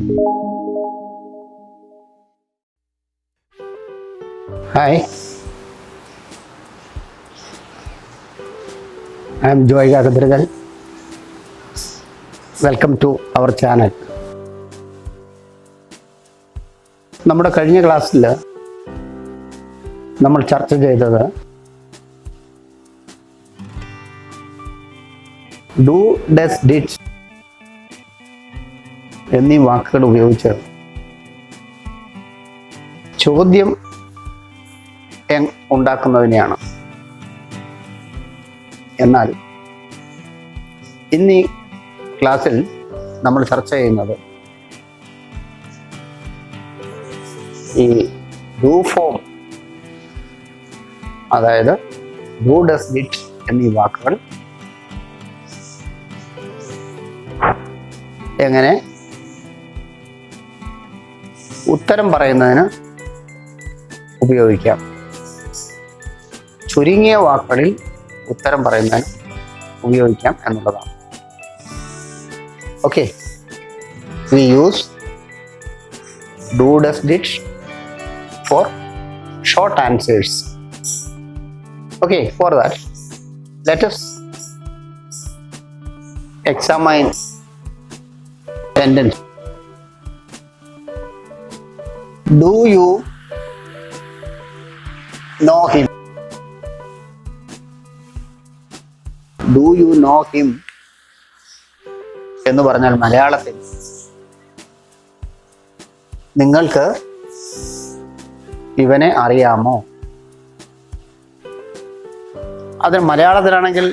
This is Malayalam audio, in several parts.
Hi, I am Joy Gagadragal. Welcome to our channel. നമ്മുടെ കഴിഞ്ഞ ക്ലാസ്സിൽ നമ്മൾ ചർച്ച ചെയ്തത് ഡു, ഡസ്, ഡിഡ് എന്നീ വാക്കുകൾ ഉപയോഗിച്ച് ചോദ്യം ഉണ്ടാക്കുന്നതിനെയാണ്. എന്നാൽ ഇന്നീ ക്ലാസ്സിൽ നമ്മൾ ചർച്ച ചെയ്യുന്നത് ഈ ഡു ഫോം, അതായത് ഡു, ഡസ്, ഡിഡ് എന്നീ വാക്കുകൾ എങ്ങനെ ഉത്തരം പറയുന്നതിന് ഉപയോഗിക്കാം, ചുരുങ്ങിയ വാക്കുകളിൽ ഉത്തരം പറയുന്നതിന് ഉപയോഗിക്കാം എന്നുള്ളതാണ്. Okay, we use do, does, did for short answers. Okay, for that let us examine sentence. Do you know him? Do you know him എന്ന് പറഞ്ഞാൽ മലയാളത്തിൽ നിങ്ങൾക്ക് ഇവനെ അറിയാമോ? അത് മലയാളത്തിലാണെങ്കിൽ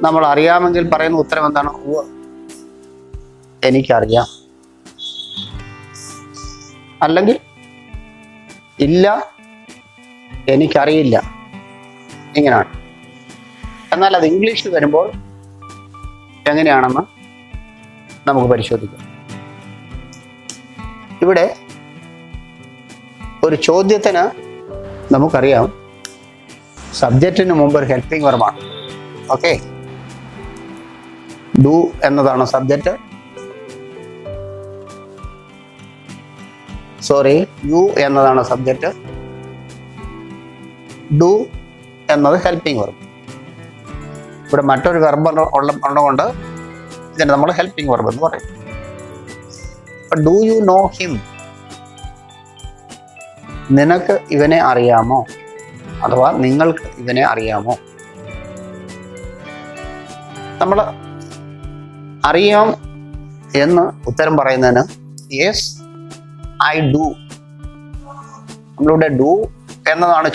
നമ്മൾ അറിയാമെങ്കിൽ പറയുന്ന ഉത്തരം എന്താണ്? എനിക്കറിയാം. അല്ലെങ്കിൽ ഇല്ല, എനിക്കറിയില്ല. ഇങ്ങനെയാണ്. എന്നാൽ അത് ഇംഗ്ലീഷിൽ വരുമ്പോൾ എങ്ങനെയാണെന്ന് നമുക്ക് പരിശോധിക്കാം. ഇവിടെ ഒരു ചോദ്യത്തിന് നമുക്കറിയാം സബ്ജക്റ്റിന് മുമ്പ് ഒരു ഹെൽപ്പിംഗ് വെർബാണ്. ഓക്കെ, ഡു എന്നതാണ് സബ്ജക്റ്റ്, യു എന്നതാണ് സബ്ജക്റ്റ്, ഡു എന്നത് ഹെൽപ്പിംഗ് വെർബ്. ഇവിടെ മറ്റൊരു വെർബ് ഉള്ളതുകൊണ്ട് ഇതിനെ നമ്മൾ ഹെൽപ്പിംഗ് വെർബ് എന്ന് പറയും. ഡു യു നോ ഹിം, നിനക്ക് ഇവനെ അറിയാമോ, അഥവാ നിങ്ങൾക്ക് ഇവനെ അറിയാമോ? നമ്മൾ അറിയാം എന്ന് ഉത്തരം പറയുന്നതിന് യെസ് ഐ ഡു. നമ്മളിവിടെ ഡു എന്നതാണ്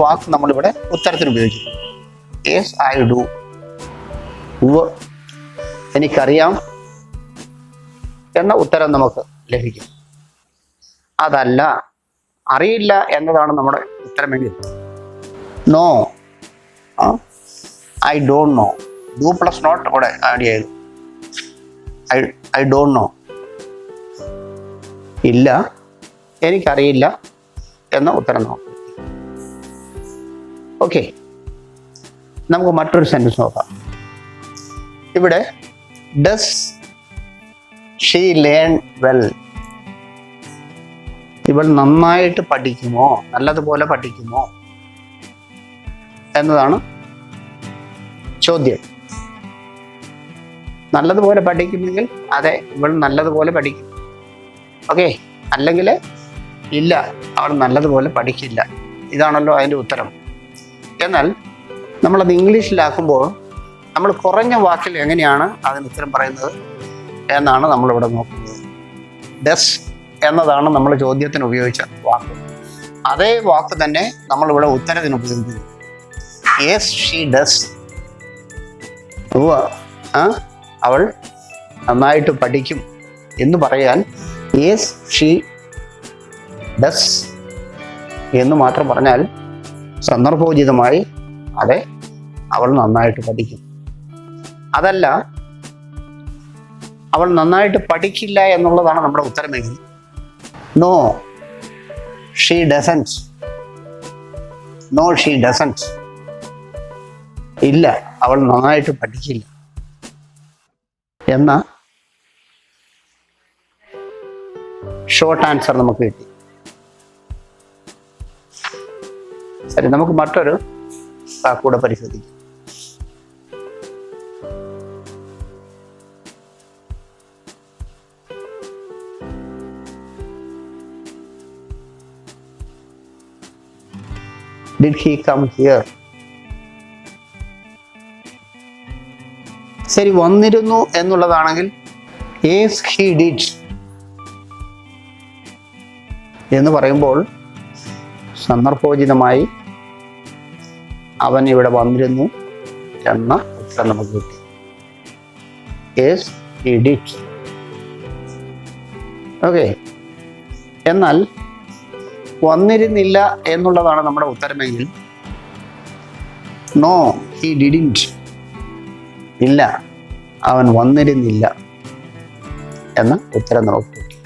വാക്ക് നമ്മളിവിടെ ഉത്തരത്തിന് ഉപയോഗിക്കുന്നത്. യെസ് ഐ ഡു, എനിക്കറിയാം എന്ന ഉത്തരം നമുക്ക് ലഭിക്കും. അതല്ല, അറിയില്ല എന്നതാണ് നമ്മുടെ ഉത്തരമെങ്കിൽ no, I don't know. Do plus not ഇവിടെ ആഡ് ചെയ്തു. ഐ ഡോണ്ട് നോ, ഇല്ല, എനിക്കറിയില്ല എന്ന ഉത്തരം നോക്കാം. ഓക്കെ, നമുക്ക് മറ്റൊരു സെൻറ്റൻസ് നോക്കാം. ഇവിടെ ഡസ് ഷീ ലേൺ വെൽ, ഇവൾ നന്നായിട്ട് പഠിക്കുമോ, നല്ലതുപോലെ പഠിക്കുമോ എന്നതാണ് ചോദ്യം. നല്ലതുപോലെ പഠിക്കുമെങ്കിൽ അതെ, ഇവൾ നല്ലതുപോലെ പഠിക്കും. ഓക്കെ, അല്ലെങ്കിൽ ഇല്ല, അവൾ നല്ലതുപോലെ പഠിക്കില്ല. ഇതാണല്ലോ അതിൻ്റെ ഉത്തരം. എന്നാൽ നമ്മളത് ഇംഗ്ലീഷിലാക്കുമ്പോൾ നമ്മൾ കുറഞ്ഞ വാക്കിൽ എങ്ങനെയാണ് അതിന് ഉത്തരം പറയുന്നത് എന്നാണ് നമ്മളിവിടെ നോക്കുന്നത്. ഡസ് എന്നതാണ് നമ്മൾ ചോദ്യത്തിന് ഉപയോഗിച്ച വാക്ക്. അതേ വാക്ക് തന്നെ നമ്മളിവിടെ ഉത്തരത്തിന് ഉപയോഗിക്കുന്നു. Yes she does. അവൾ നന്നായിട്ട് പഠിക്കും എന്ന് പറയാൻ യെസ് ഷീ ഡസ് എന്ന് മാത്രം പറഞ്ഞാൽ സന്ദർഭോചിതമായി അതെ, അവൾ നന്നായിട്ട് പഠിക്കും. അതല്ല, അവൾ നന്നായിട്ട് പഠിക്കില്ല എന്നുള്ളതാണ് നമ്മുടെ ഉത്തരമെങ്കിൽ no she doesn't. No she doesn't, ഇല്ല, അവൾ നന്നായിട്ട് പഠിക്കില്ല. എന്ന ഷോർട്ട് ആൻസർ നമുക്ക് കിട്ടി. ശരി, നമുക്ക് മറ്റൊരു വാക്കൂടെ പരിശോധിക്കാം. Did he come here? ശരി, വന്നിരുന്നു എന്നുള്ളതാണെങ്കിൽ yes he did എന്ന് പറയുമ്പോൾ സന്ദർഭോചിതമായി അവൻ ഇവിടെ വന്നിരുന്നു എന്ന ഉത്തരം നമുക്ക് കിട്ടി. yes he did. ഓക്കെ, എന്നാൽ വന്നിരുന്നില്ല എന്നുള്ളതാണ് നമ്മുടെ ഉത്തരമെങ്കിൽ നോ ഹി ഡിഡിൻറ്റ്, ഇല്ല അവൻ വന്നിരുന്നില്ല എന്ന ഉത്തരം നമുക്ക് കിട്ടി.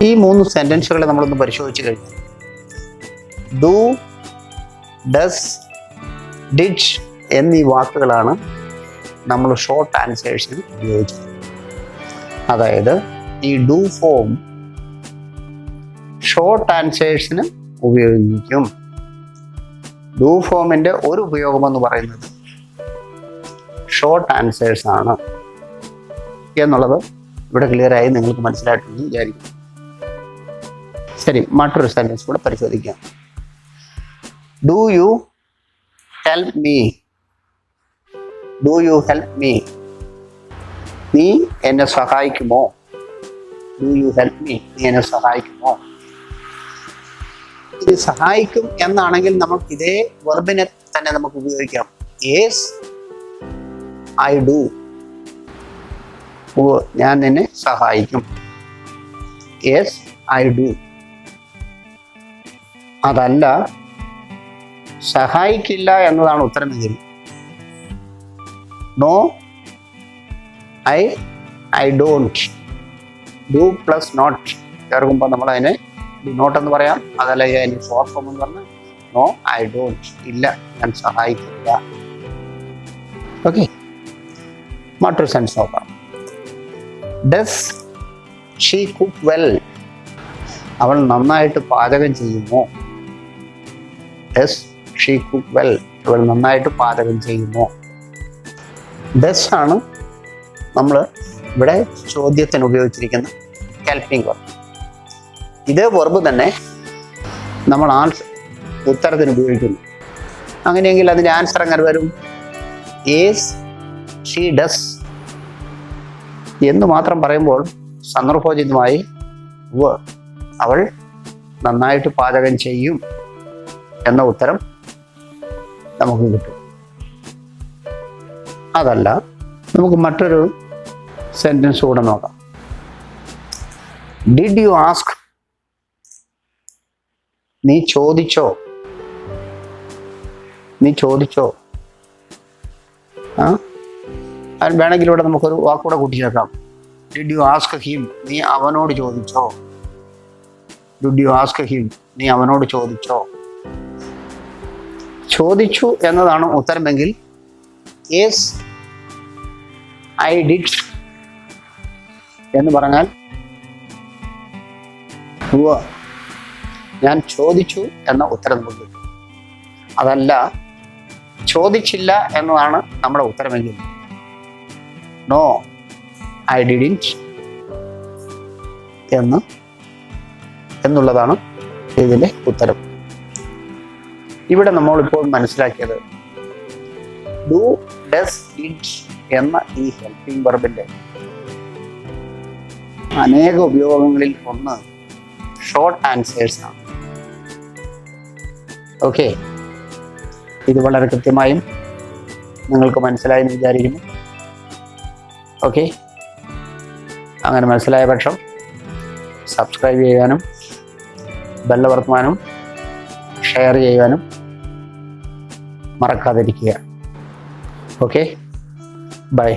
ഈ 3 സെന്റൻസുകളെ നമ്മളൊന്ന് പരിശോധിച്ച് കഴിഞ്ഞാൽ ഡു, ഡസ്, ഡിഡ് എന്നീ വാക്കുകളാണ് നമ്മൾ ഷോർട്ട് ആൻസേഴ്സിന് ഉപയോഗിച്ചത്. അതായത് ഈ ഡു ഫോം ഷോർട്ട് ആൻസേഴ്സിന് ഉപയോഗിക്കും. ഡു ഫോമിൻ്റെ ഒരു ഉപയോഗമെന്ന് പറയുന്നത് ഷോർട്ട് ആൻസേഴ്സ് ആണ് എന്നുള്ളത് ഇവിടെ ക്ലിയറായി നിങ്ങൾക്ക് മനസ്സിലായിട്ടുണ്ടെന്ന് വിചാരിക്കും. ശരി, മറ്റൊരു സെൻറ്റൻസ് കൂടെ പരിശോധിക്കാം. Do you help me? Do you help me? നീ എന്നെ സഹായിക്കുമോ? Do you help me? നീ എന്നെ സഹായിക്കുമോ? ഇത് സഹായിക്കും എന്നാണെങ്കിൽ നമുക്ക് ഇതേ വെർബിനെ തന്നെ നമുക്ക് ഉപയോഗിക്കാം. Yes I do. ഞാൻ നിന്നെ സഹായിക്കും. Yes I do. അതല്ല, സഹായിക്കില്ല എന്നതാണ് ഉത്തരമെങ്കിൽ no I don't. Do plus not ചേർക്കുമ്പോൾ നമ്മൾ അതിനെ ഡു നോട്ട് എന്ന് പറയാം. അതല്ല അതിന് ഷോർട്ട് ഫോം എന്ന് പറഞ്ഞാൽ നോ ഐ ഡോണ്ട്, ഇല്ല ഞാൻ സഹായിക്കില്ല. ഓക്കെ, മറ്റൊരു സെൻസ് നോക്കാം. Does she cook well? അവൾ നന്നായിട്ട് പാചകം ചെയ്യുമോ? Does she cook well? അവൾ നന്നായിട്ട് പാചകം ചെയ്യുമോ? ഡസ് ആണ് നമ്മൾ ഇവിടെ ചോദ്യത്തിന് ഉപയോഗിച്ചിരിക്കുന്ന ഹെൽപ്പിംഗ് വെർബ്. ഇതേ വെർബ് തന്നെ നമ്മൾ ഉത്തരത്തിന് ഉപയോഗിക്കുന്നു. അങ്ങനെയെങ്കിൽ അതിൻ്റെ ആൻസർ എങ്ങനെ വരും? യെസ് ഷീ ഡസ് എന്ന് മാത്രം പറയുമ്പോൾ സന്ദർഭോചിതമായി അവൾ നന്നായിട്ട് പാചകം ചെയ്യും എന്ന ഉത്തരം നമുക്ക് കിട്ടും. അതല്ല, നമുക്ക് മറ്റൊരു സെൻറ്റൻസ് കൂടെ നോക്കാം. Did you ask? നീ ചോദിച്ചോ? നീ ചോദിച്ചോ? അത് വേണമെങ്കിൽ ഇവിടെ നമുക്കൊരു വാക്കൂടെ കൂട്ടി ചേർക്കാം. Did you ask him? നീ അവനോട് ചോദിച്ചോ? Did you ask him? നീ അവനോട് ചോദിച്ചോ? ചോദിച്ചു എന്നതാണ് ഉത്തരമെങ്കിൽ യെസ് ഐ ഡിഡ് എന്ന് പറഞ്ഞാൽ ഞാൻ ചോദിച്ചു എന്ന ഉത്തരം നമുക്ക് കിട്ടും. അതല്ല, ചോദിച്ചില്ല എന്നതാണ് നമ്മുടെ ഉത്തരമെങ്കിൽ നോ ഐ ഡിഡിൻറ്റ് എന്നുള്ളതാണ് ഇതിൻ്റെ ഉത്തരം. ഇവിടെ നമ്മളിപ്പോൾ മനസ്സിലാക്കിയത് ഡു, ഡസ്, ഡിഡ് എന്ന ഈ ഹെൽപ്പിംഗ് വെർബിൻ്റെ അനേക ഉപയോഗങ്ങളിൽ ഒന്ന് ഷോർട്ട് ആൻസേഴ്സ് ആണ്. ഓക്കെ, ഇത് വളരെ കൃത്യമായും നിങ്ങൾക്ക് മനസ്സിലായെന്ന് വിചാരിക്കുന്നു. ഓക്കെ, അങ്ങനെ മനസ്സിലായ പക്ഷം സബ്സ്ക്രൈബ് ചെയ്യാനും ബെല്ലമർത്തുവാനും ഷെയർ ചെയ്യുവാനും മറക്കാതിരിക്കുക. Okay, by.